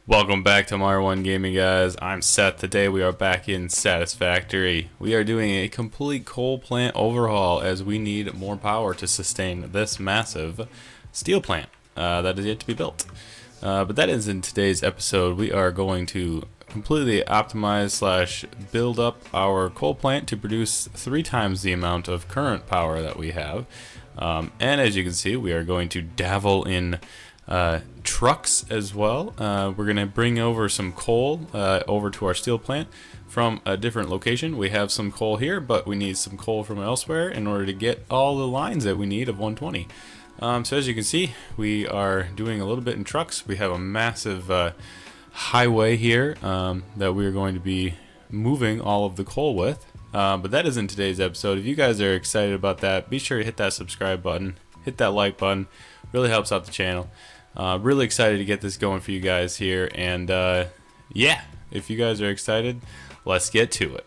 Welcome back to Mar1 Gaming, guys. I'm Seth. Today we are back in Satisfactory. We are doing a complete coal plant overhaul as we need more power to sustain this massive steel plant that is yet to be built. But that is in today's episode. We are going to completely optimize / build up our coal plant to produce 3 times the amount of current power that we have. And as you can see, we are going to dabble in trucks as well. We're going to bring over some coal over to our steel plant from a different location. We have some coal here, but we need some coal from elsewhere in order to get all the lines that we need of 120. So as you can see, we are doing a little bit in trucks. We have a massive highway here that we are going to be moving all of the coal with. But that is in today's episode. If you guys are excited about that, be sure to hit that subscribe button, hit that like button. Really helps out the channel. Really excited to get this going for you guys here, and yeah, if you guys are excited, let's get to it.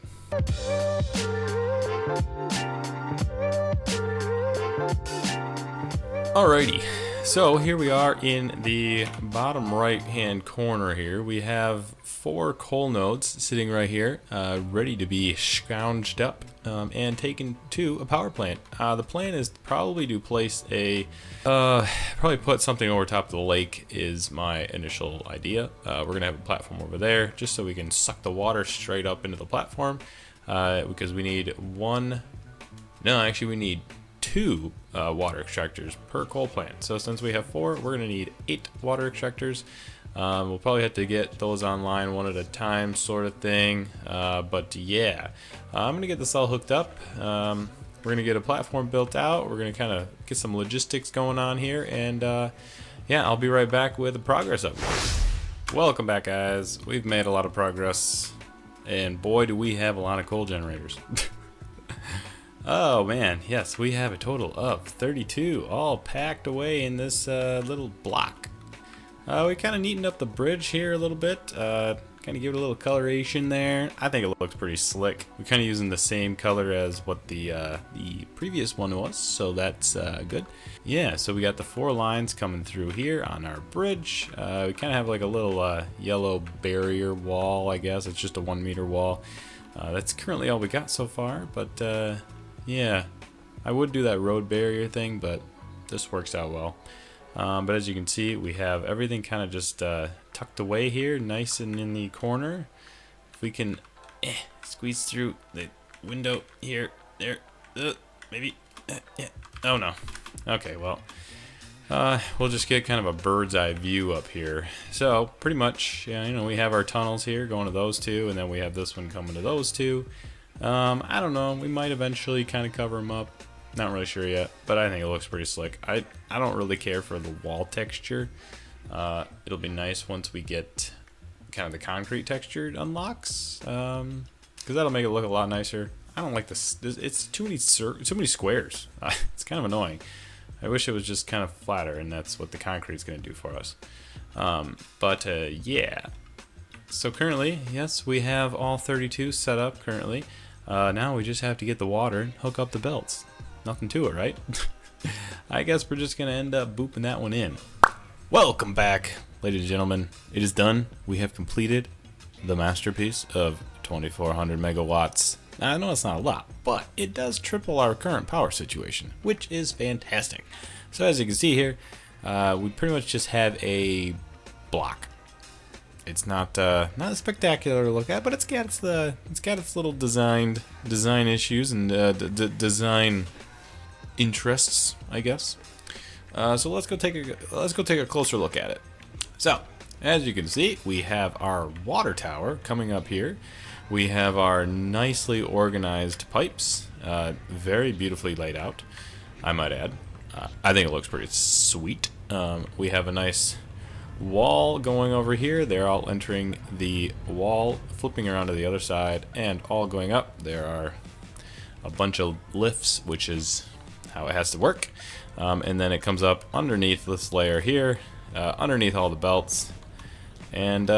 Alrighty, so here we are in the bottom right hand corner here. We have 4 coal nodes sitting right here, ready to be scrounged up and taken to a power plant. The plan is probably to place probably put something over top of the lake is my initial idea. We're gonna have a platform over there just so we can suck the water straight up into the platform, because we need we need 2 water extractors per coal plant. So since we have 4, we're gonna need 8 water extractors. We'll probably have to get those online one at a time, sort of thing. But yeah, I'm gonna get this all hooked up. We're gonna get a platform built out. We're gonna kind of get some logistics going on here, and yeah, I'll be right back with a progress update. Welcome back, guys. We've made a lot of progress, and boy, do we have a lot of coal generators. Oh man, yes, we have a total of 32 all packed away in this little block. We kind of neatened up the bridge here a little bit, kind of give it a little coloration there. I think it looks pretty slick. We're kind of using the same color as what the previous one was, so that's good. Yeah, so we got the 4 lines coming through here on our bridge. We kind of have like a little yellow barrier wall, I guess. It's just a 1 meter wall. That's currently all we got so far, but yeah, I would do that road barrier thing, but this works out well. But as you can see, we have everything kind of just tucked away here, nice and in the corner. If we can squeeze through the window here, there, maybe, yeah. Oh no. Okay, well, we'll just get kind of a bird's eye view up here. So pretty much, yeah, you know, we have our tunnels here going to those 2, and then we have this one coming to those 2. I don't know. We might eventually kind of cover them up. Not really sure yet, but I think it looks pretty slick. I don't really care for the wall texture. It'll be nice once we get kind of the concrete texture unlocks, because that'll make it look a lot nicer. I don't like this. It's too many squares. It's kind of annoying. I wish it was just kind of flatter, and that's what the concrete's going to do for us. Yeah. So currently, yes, we have all 32 set up currently. Now we just have to get the water and hook up the belts. Nothing to it, right? I guess we're just gonna end up booping that one in. Welcome back, ladies and gentlemen. It is done. We have completed the masterpiece of 2400 megawatts. Now, I know it's not a lot, but it does triple our current power situation, which is fantastic. So as you can see here, we pretty much just have a block. It's not spectacular to look at, but it's got its little design issues and design interests, I guess. So let's go take a closer look at it. So as you can see, we have our water tower coming up here. We have our nicely organized pipes, very beautifully laid out, I might add. I think it looks pretty sweet. We have a nice wall going over here. They're all entering the wall, flipping around to the other side, and all going up. There are a bunch of lifts, which is how it has to work. And then it comes up underneath this layer here, underneath all the belts, and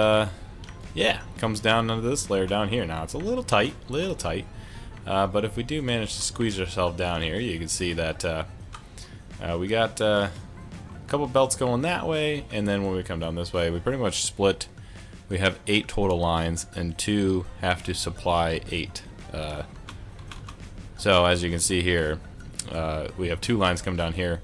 yeah, comes down under this layer down here. Now it's a little tight, but if we do manage to squeeze ourselves down here, you can see that we got couple belts going that way, and then when we come down this way, we pretty much split we have 8 total lines, and 2 have to supply 8. So as you can see here, we have 2 lines come down here.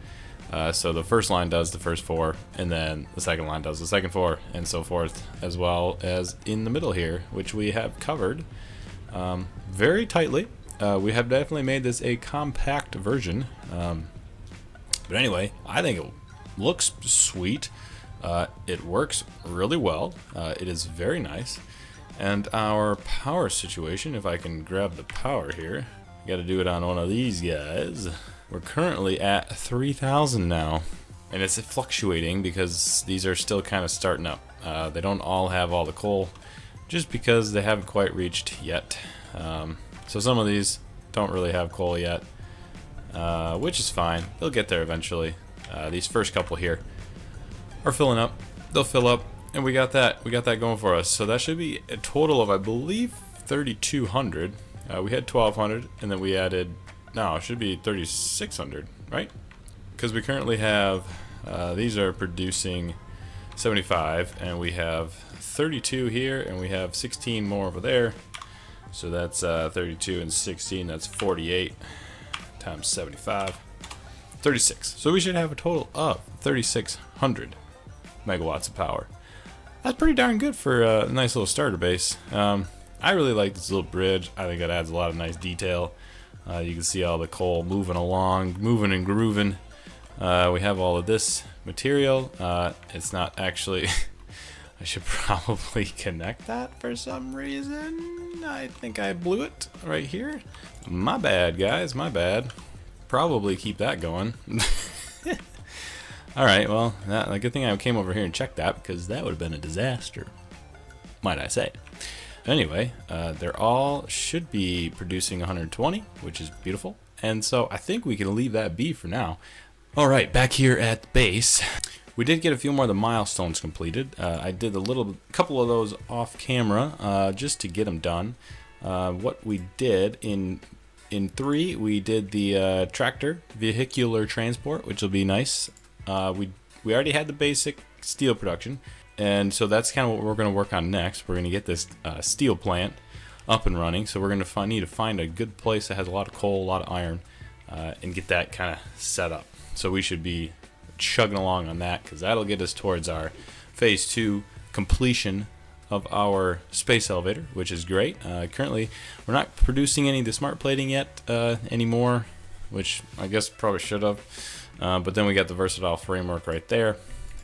So the first line does the first 4, and then the second line does the second 4, and so forth, as well as in the middle here, which we have covered very tightly. We have definitely made this a compact version. But anyway, I think it looks sweet. It works really well. It is very nice. And our power situation, if I can grab the power here, got to do it on one of these guys. We're currently at 3,000 now, and it's fluctuating because these are still kind of starting up. They don't all have all the coal, just because they haven't quite reached yet. So some of these don't really have coal yet, which is fine. They'll get there eventually. These first couple here are filling up. They'll fill up, and we got that. We got that going for us. So that should be a total of, I believe, 3,200. We had 1,200, and then we added. No, it should be 3,600, right? Because we currently have, these are producing 75, and we have 32 here, and we have 16 more over there. So that's 32 and 16, that's 48 times 75, 36. So we should have a total of 3,600 megawatts of power. That's pretty darn good for a nice little starter base. I really like this little bridge. I think it adds a lot of nice detail. You can see all the coal moving along, moving and grooving. We have all of this material. It's not actually... I should probably connect that for some reason. I think I blew it right here. My bad, guys, my bad. Probably keep that going. Alright, well, a good thing I came over here and checked that, because that would have been a disaster, might I say. Anyway, they're all should be producing 120, which is beautiful. And so I think we can leave that be for now. Alright, back here at the base. We did get a few more of the milestones completed. I did a couple of those off camera just to get them done. What we did in 3, we did the tractor vehicular transport, which will be nice. We already had the basic steel production, and so that's kind of what we're going to work on next. We're going to get this steel plant up and running. So we're going to need to find a good place that has a lot of coal, a lot of iron, and get that kind of set up. So we should be chugging along on that, because that'll get us towards our phase 2 completion of our space elevator, which is great. Currently we're not producing any of the smart plating yet anymore, which I guess probably should have, but then we got the versatile framework right there,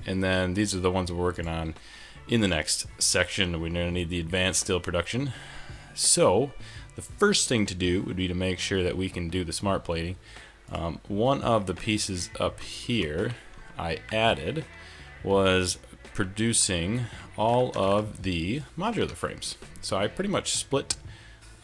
and then these are the ones we're working on in the next section. We're going to need the advanced steel production. So the first thing to do would be to make sure that we can do the smart plating. One of the pieces up here I added was producing all of the modular frames. So I pretty much split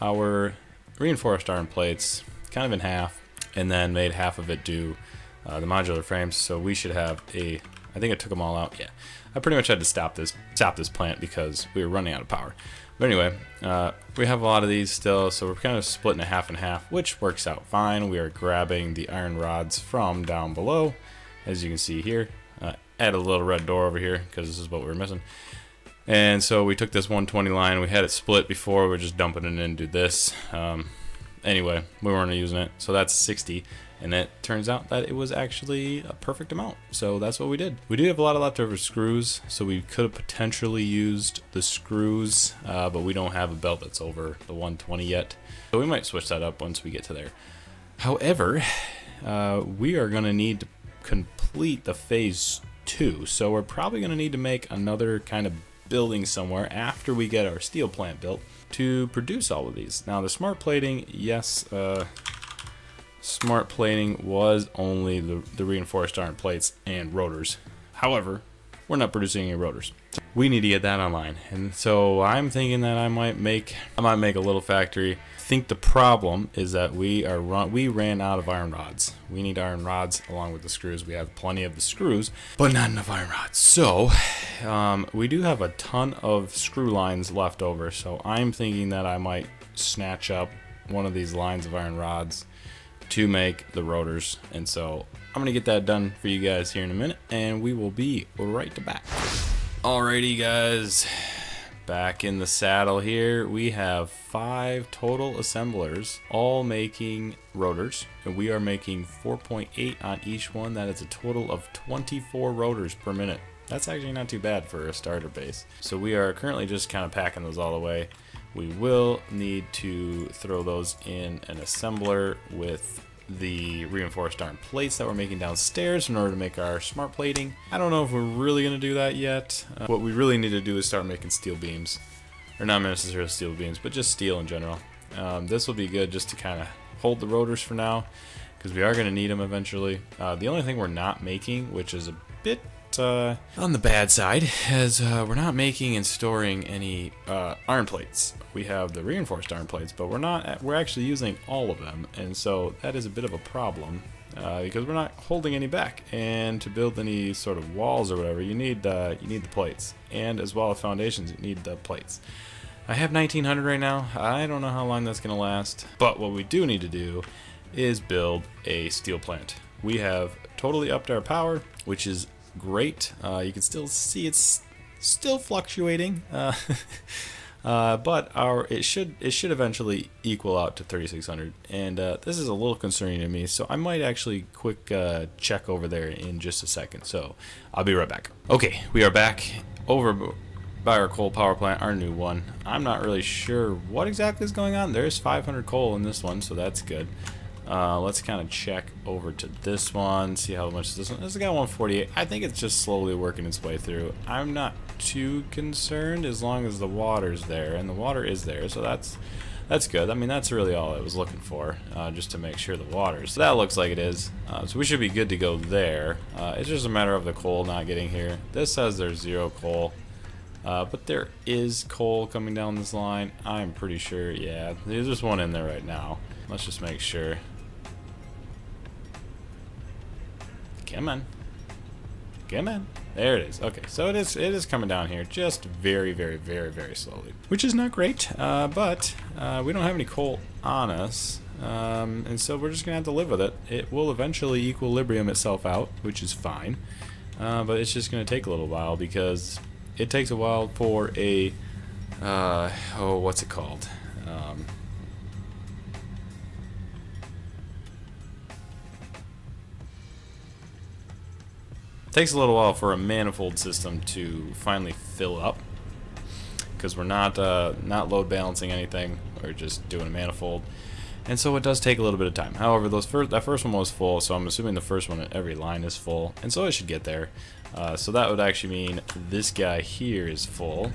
our reinforced iron plates kind of in half, and then made half of it do the modular frames. So we should have I think I took them all out. Yeah, I pretty much had to stop this plant because we were running out of power. But anyway, we have a lot of these still, so we're kind of splitting it half and half, which works out fine. We are grabbing the iron rods from down below, as you can see here. Add a little red door over here, because this is what we were missing. And so we took this 120 line, we had it split before, we're just dumping it into this. Anyway, we weren't using it, so that's 60. And it turns out that it was actually a perfect amount. So that's what we did. We do have a lot of leftover screws, so we could have potentially used the screws, but we don't have a belt that's over the 120 yet. So we might switch that up once we get to there. However, we are going to need to complete the phase 2. So we're probably going to need to make another kind of building somewhere after we get our steel plant built to produce all of these. Now the smart plating, yes, smart plating was only the reinforced iron plates and rotors. However, we're not producing any rotors. We need to get that online. And so I'm thinking that I might make a little factory. I think the problem is that we ran out of iron rods. We need iron rods along with the screws. We have plenty of the screws, but not enough iron rods. So we do have a ton of screw lines left over. So I'm thinking that I might snatch up one of these lines of iron rods to make the rotors. And so I'm gonna get that done for you guys here in a minute, and we will be right back. Alrighty guys, Back in the saddle here, we have 5 total assemblers, all making rotors, and we are making 4.8 on each one. That is a total of 24 rotors per minute. That's actually not too bad for a starter base. So we are currently just kind of packing those all away. We will need to throw those in an assembler with the reinforced iron plates that we're making downstairs in order to make our smart plating. I don't know if we're really going to do that yet. What we really need to do is start making steel beams. Or not necessarily steel beams, but just steel in general. This will be good just to kind of hold the rotors for now, because we are going to need them eventually. The only thing we're not making, which is a bit on the bad side, is we're not making and storing any iron plates. We have the reinforced iron plates, but we're actually using all of them, and so that is a bit of a problem because we're not holding any back. And to build any sort of walls or whatever, you need the plates, and as well as foundations, you need the plates. I have 1900 right now. I don't know how long that's gonna last, but what we do need to do is build a steel plant. We have totally upped our power, which is great. You can still see it's still fluctuating, but it should eventually equal out to 3600. And this is a little concerning to me, so I might actually quick check over there in just a second. So I'll be right back. Okay, we are back over by our coal power plant, our new one. I'm not really sure what exactly is going on. There's 500 coal in this one, so that's good. Let's kind of check over to this one, see how much this one. This has got 148. I think it's just slowly working its way through. I'm not too concerned as long as the water's there, and the water is there, so that's good. I mean, that's really all I was looking for, just to make sure the water's. So that looks like it is. So we should be good to go there. It's just a matter of the coal not getting here. This says there's 0 coal, but there is coal coming down this line. I'm pretty sure. Yeah, there's just one in there right now. Let's just make sure. Come on. Come on. There it is. Okay, so it is coming down here, just very, very, very, very slowly, which is not great, but we don't have any coal on us, and so we're just gonna have to live with it. It will eventually equilibrium itself out, which is fine, but it's just gonna take a little while because it takes a while for a what's it called? Takes a little while for a manifold system to finally fill up, because we're not load balancing anything. We're just doing a manifold, and so it does take a little bit of time. However, that first one was full, so I'm assuming the first one at every line is full, and so it should get there. So that would actually mean this guy here is full.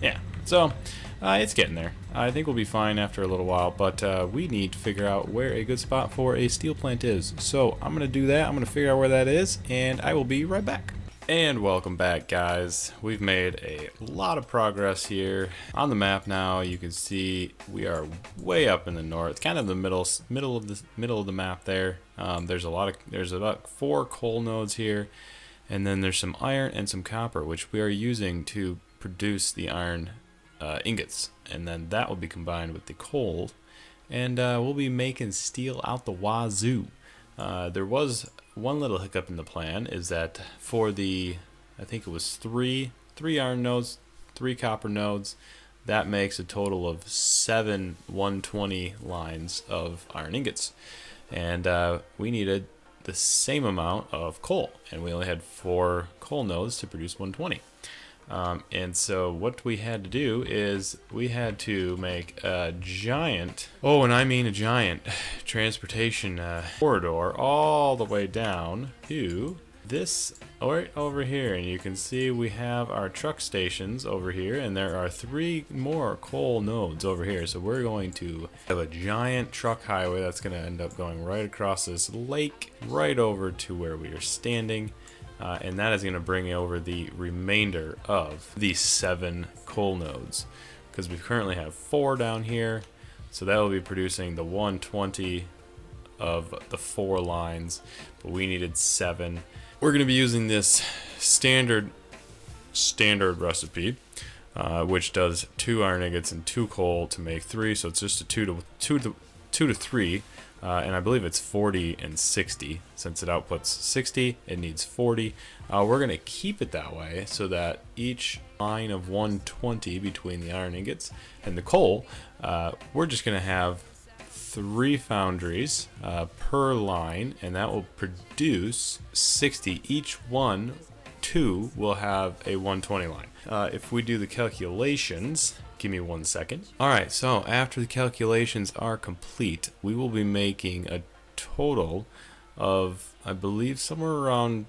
Yeah, so it's getting there. I think we'll be fine after a little while, but we need to figure out where a good spot for a steel plant is. So I'm going to do that. I'm going to figure out where that is, and I will be right back. And welcome back, guys. We've made a lot of progress here. On the map now, you can see we are way up in the north, kind of the middle of the map there. There's about 4 coal nodes here, and then there's some iron and some copper, which we are using to produce the iron ingots, and then that will be combined with the coal, and we'll be making steel out the wazoo. There was one little hiccup in the plan, is that for the, I think it was three iron nodes, 3 copper nodes, that makes a total of 7 120 lines of iron ingots, and we needed the same amount of coal, and we only had 4 coal nodes to produce 120. And so what we had to do is we had to make a giant, oh, and I mean a giant transportation corridor all the way down to this right over here. And you can see we have our truck stations over here, and there are 3 more coal nodes over here. So we're going to have a giant truck highway that's going to end up going right across this lake, right over to where we are standing. And that is going to bring over the remainder of these 7 coal nodes, because we currently have 4 down here, so that will be producing the 120 of the 4 lines, but we needed 7. We're going to be using this standard recipe, which does 2 iron ingots and 2 coal to make 3, so it's just a 2 to 3 and I believe it's 40 and 60. Since it outputs 60, it needs 40. We're going to keep it that way so that each line of 120 between the iron ingots and the coal, we're just going to have 3 foundries per line, and that will produce 60. Each one, 2 will have a 120 line. If we do the calculations, give me 1 second. Alright, so after the calculations are complete, we will be making a total of, I believe, somewhere around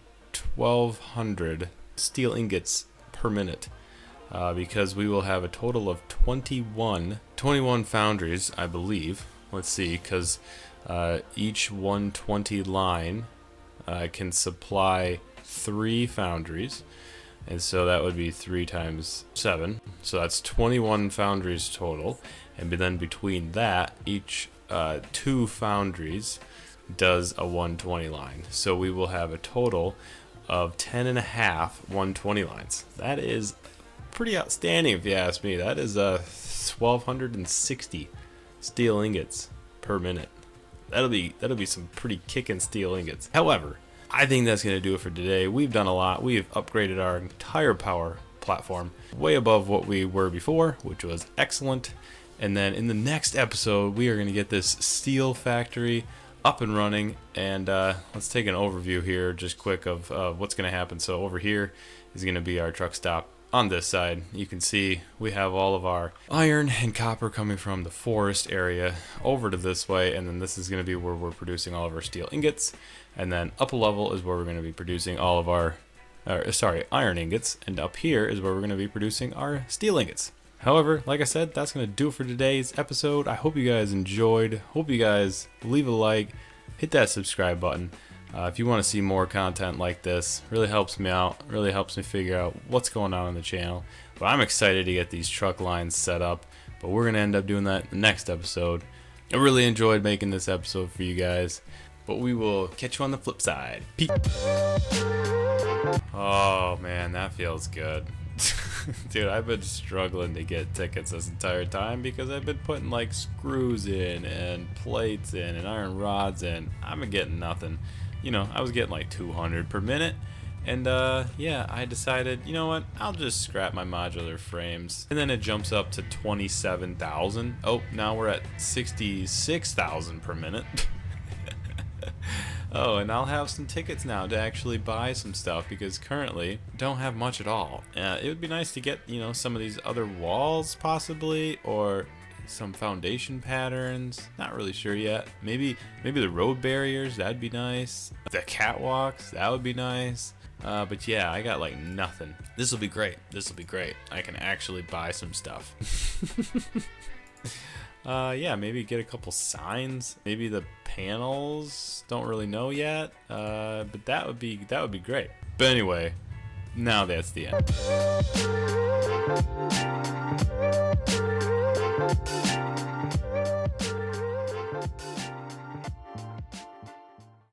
1,200 steel ingots per minute. Because we will have a total of 21 foundries, I believe. Let's see, because each 120 line can supply 3 foundries, and so that would be 3 times 7, so that's 21 foundries total. And then between that, each 2 foundries does a 120 line, so we will have a total of 10 and a half 120 lines. That is pretty outstanding if you ask me. That is 1,260 steel ingots per minute. That'll be some pretty kicking steel ingots. However, I think that's going to do it for today. We've done a lot. We've upgraded our entire power platform way above what we were before, which was excellent. And then in the next episode, we are going to get this steel factory up and running. And let's take an overview here just quick of what's going to happen. So over here is going to be our truck stop. On this side, you can see we have all of our iron and copper coming from the forest area over to this way, and then this is going to be where we're producing all of our steel ingots. And then up a level is where we're going to be producing all of our, iron ingots, and up here is where we're going to be producing our steel ingots. However, like I said, that's going to do it for today's episode. I hope you guys enjoyed. Hope you guys leave a like, hit that subscribe button. If you want to see more content like this, really helps me out, really helps me figure out what's going on the channel. But I'm excited to get these truck lines set up, but we're going to end up doing that in the next episode. I really enjoyed making this episode for you guys, but we will catch you on the flip side. Peace. Oh man, that feels good. Dude, I've been struggling to get tickets this entire time because I've been putting like screws in and plates in and iron rods in. I've been getting nothing. You know, I was getting like 200 per minute, and yeah, I decided, you know what, I'll just scrap my modular frames. And then it jumps up to 27,000. Oh, now we're at 66,000 per minute. Oh, and I'll have some tickets now to actually buy some stuff because currently don't have much at all. It would be nice to get, you know, some of these other walls possibly, or some foundation patterns. Not really sure yet. Maybe the road barriers, that'd be nice. The catwalks, that would be nice. But yeah, I got like nothing. This will be great. This will be great. I can actually buy some stuff. Yeah, maybe get a couple signs. Maybe the panels, don't really know yet. But that would be great. But anyway, now that's the end.